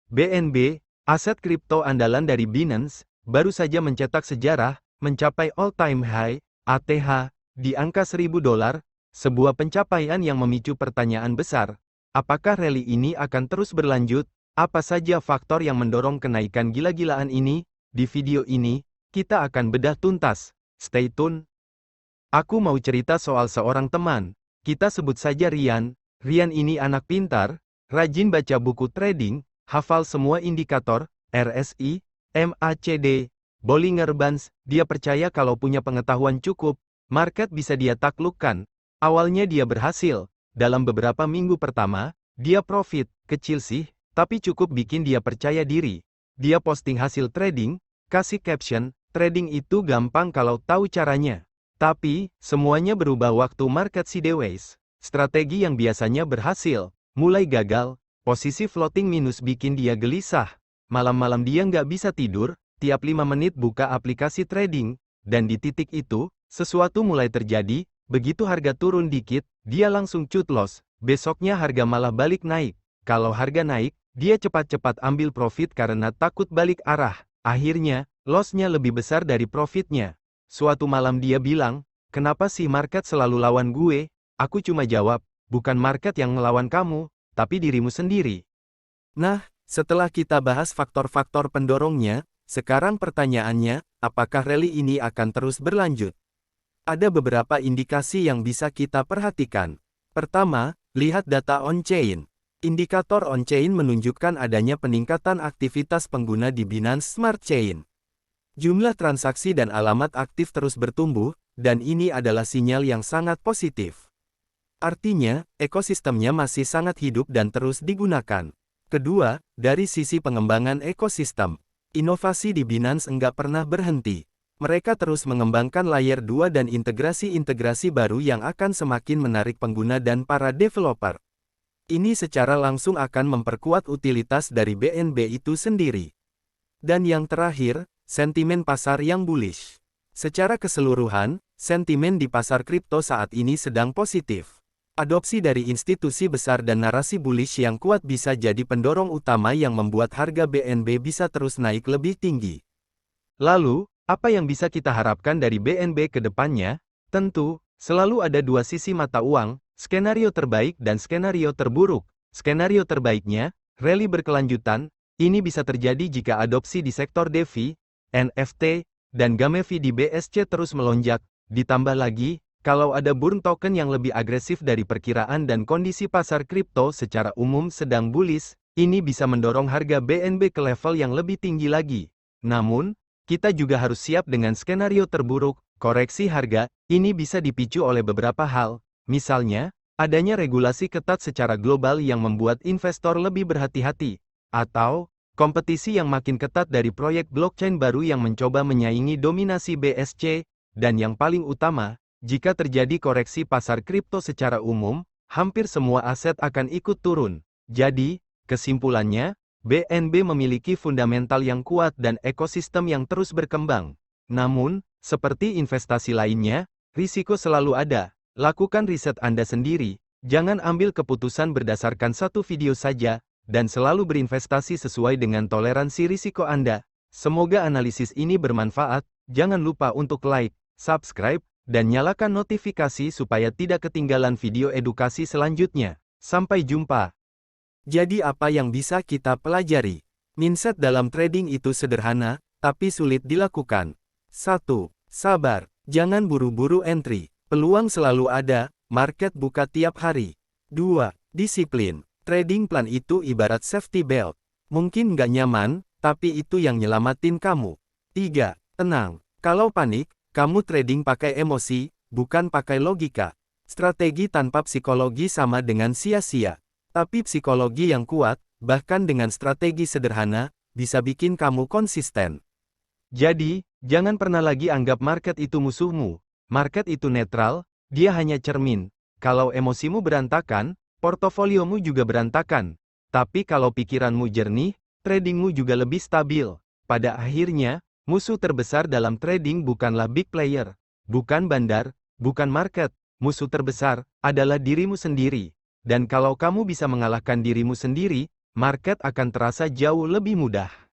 BNB, aset kripto andalan dari Binance, baru saja mencetak sejarah, mencapai all-time high, ATH, di angka $1.000, sebuah pencapaian yang memicu pertanyaan besar. Apakah rally ini akan terus berlanjut? Apa saja faktor yang mendorong kenaikan gila-gilaan ini? Di video ini, kita akan bedah tuntas. Stay tune. Aku mau cerita soal seorang teman. Kita sebut saja Rian. Rian ini anak pintar, rajin baca buku trading, hafal semua indikator, RSI, MACD, Bollinger Bands. Dia percaya kalau punya pengetahuan cukup, market bisa dia taklukkan. Awalnya dia berhasil. Dalam beberapa minggu pertama, dia profit, kecil sih, tapi cukup bikin dia percaya diri. Dia posting hasil trading, kasih caption, trading itu gampang kalau tahu caranya. Tapi, semuanya berubah waktu market sideways. Strategi yang biasanya berhasil, mulai gagal, posisi floating minus bikin dia gelisah. Malam-malam dia nggak bisa tidur, tiap 5 menit buka aplikasi trading, dan di titik itu, sesuatu mulai terjadi. Begitu harga turun dikit, dia langsung cut loss. Besoknya harga malah balik naik. Kalau harga naik, dia cepat-cepat ambil profit karena takut balik arah. Akhirnya, loss-nya lebih besar dari profitnya. Suatu malam dia bilang, "Kenapa sih market selalu lawan gue?" Aku cuma jawab, "Bukan market yang melawan kamu, tapi dirimu sendiri." Nah, setelah kita bahas faktor-faktor pendorongnya, sekarang pertanyaannya, apakah rally ini akan terus berlanjut? Ada beberapa indikasi yang bisa kita perhatikan. Pertama, lihat data on-chain. Indikator on-chain menunjukkan adanya peningkatan aktivitas pengguna di Binance Smart Chain. Jumlah transaksi dan alamat aktif terus bertumbuh, dan ini adalah sinyal yang sangat positif. Artinya, ekosistemnya masih sangat hidup dan terus digunakan. Kedua, dari sisi pengembangan ekosistem, inovasi di Binance enggak pernah berhenti. Mereka terus mengembangkan layer 2 dan integrasi-integrasi baru yang akan semakin menarik pengguna dan para developer. Ini secara langsung akan memperkuat utilitas dari BNB itu sendiri. Dan yang terakhir, sentimen pasar yang bullish. Secara keseluruhan, sentimen di pasar kripto saat ini sedang positif. Adopsi dari institusi besar dan narasi bullish yang kuat bisa jadi pendorong utama yang membuat harga BNB bisa terus naik lebih tinggi. Lalu, apa yang bisa kita harapkan dari BNB ke depannya? Tentu, selalu ada dua sisi mata uang, skenario terbaik dan skenario terburuk. Skenario terbaiknya, rally berkelanjutan. Ini bisa terjadi jika adopsi di sektor DeFi, NFT, dan GameFi di BSC terus melonjak. Ditambah lagi, kalau ada burn token yang lebih agresif dari perkiraan dan kondisi pasar kripto secara umum sedang bullish, ini bisa mendorong harga BNB ke level yang lebih tinggi lagi. Namun, kita juga harus siap dengan skenario terburuk. Koreksi harga ini bisa dipicu oleh beberapa hal, misalnya, adanya regulasi ketat secara global yang membuat investor lebih berhati-hati, atau kompetisi yang makin ketat dari proyek blockchain baru yang mencoba menyaingi dominasi BSC, dan yang paling utama, jika terjadi koreksi pasar kripto secara umum, hampir semua aset akan ikut turun. Jadi, kesimpulannya, BNB memiliki fundamental yang kuat dan ekosistem yang terus berkembang. Namun, seperti investasi lainnya, risiko selalu ada. Lakukan riset Anda sendiri, jangan ambil keputusan berdasarkan satu video saja, dan selalu berinvestasi sesuai dengan toleransi risiko Anda. Semoga analisis ini bermanfaat. Jangan lupa untuk like, subscribe, dan nyalakan notifikasi supaya tidak ketinggalan video edukasi selanjutnya. Sampai jumpa. Jadi apa yang bisa kita pelajari? Mindset dalam trading itu sederhana, tapi sulit dilakukan. 1. Sabar. Jangan buru-buru entry. Peluang selalu ada, market buka tiap hari. 2. Disiplin. Trading plan itu ibarat safety belt. Mungkin nggak nyaman, tapi itu yang nyelamatin kamu. 3. Tenang. Kalau panik, kamu trading pakai emosi, bukan pakai logika. Strategi tanpa psikologi sama dengan sia-sia. Tapi psikologi yang kuat, bahkan dengan strategi sederhana, bisa bikin kamu konsisten. Jadi, jangan pernah lagi anggap market itu musuhmu. Market itu netral, dia hanya cermin. Kalau emosimu berantakan, portofoliomu juga berantakan. Tapi kalau pikiranmu jernih, tradingmu juga lebih stabil. Pada akhirnya, musuh terbesar dalam trading bukanlah big player, bukan bandar, bukan market. Musuh terbesar adalah dirimu sendiri. Dan kalau kamu bisa mengalahkan dirimu sendiri, market akan terasa jauh lebih mudah.